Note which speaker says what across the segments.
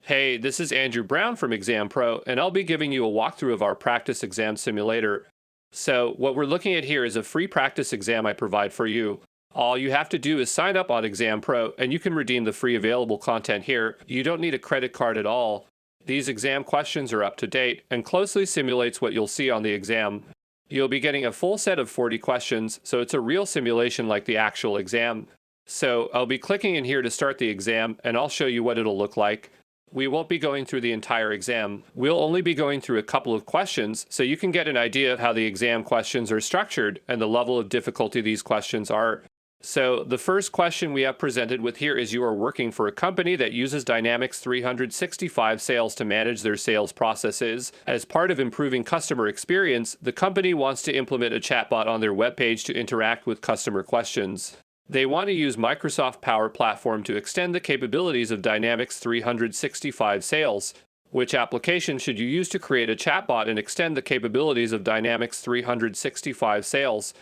Speaker 1: Hey, this is Andrew Brown from Exam Pro, and I'll be giving you a walkthrough of our practice exam simulator. So, what we're looking at here is a free practice exam I provide for you. All you have to do is sign up on Exam Pro, and you can redeem the free available content here. You don't need a credit card at all. These exam questions are up to date and closely simulates what you'll see on the exam. You'll be getting a full set of 40 questions, so it's a real simulation like the actual exam. So, I'll be clicking in here to start the exam, and I'll show you what it'll look like. We won't be going through the entire exam. We'll only be going through a couple of questions so you can get an idea of how the exam questions are structured and the level of difficulty these questions are. So the first question we have presented with here is you are working for a company that uses Dynamics 365 Sales to manage their sales processes. As part of improving customer experience, the company wants to implement a chatbot on their webpage to interact with customer questions. They want to use Microsoft Power Platform to extend the capabilities of Dynamics 365 Sales. Which application should you use to create a chatbot and extend the capabilities of Dynamics 365 Sales?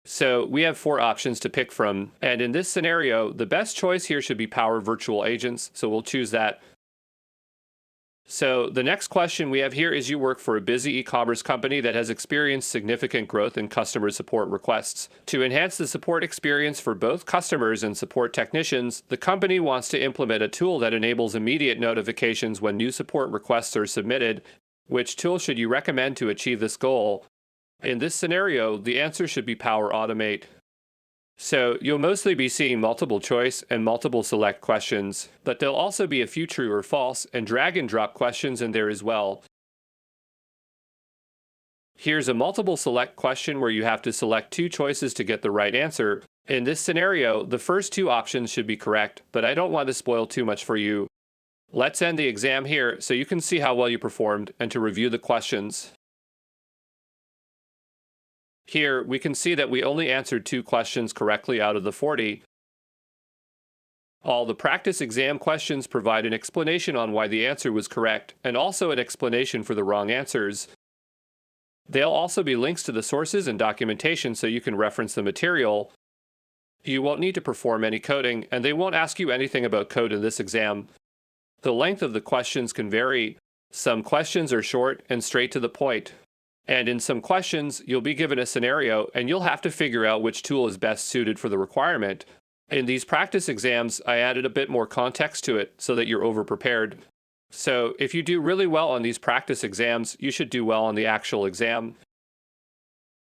Speaker 1: So we have 4 options to pick from, and in this scenario, the best choice here should be Power Virtual Agents, so we'll choose that. So the next question we have here is you work for a busy e-commerce company that has experienced significant growth in customer support requests. To enhance the support experience for both customers and support technicians, the company wants to implement a tool that enables immediate notifications when new support requests are submitted. Which tool should you recommend to achieve this goal? In this scenario, the answer should be Power Automate. So you'll mostly be seeing multiple choice and multiple select questions, but there'll also be a few true or false and drag and drop questions in there as well. Here's a multiple select question where you have to select 2 choices to get the right answer. In this scenario, the first 2 options should be correct, but I don't want to spoil too much for you. Let's end the exam here so you can see how well you performed and to review the questions. Here, we can see that we only answered 2 questions correctly out of the 40. All the practice exam questions provide an explanation on why the answer was correct, and also an explanation for the wrong answers. There'll also be links to the sources and documentation so you can reference the material. You won't need to perform any coding, and they won't ask you anything about code in this exam. The length of the questions can vary. Some questions are short and straight to the point. And in some questions, you'll be given a scenario and you'll have to figure out which tool is best suited for the requirement. In these practice exams, I added a bit more context to it so that you're over-prepared. So if you do really well on these practice exams, you should do well on the actual exam.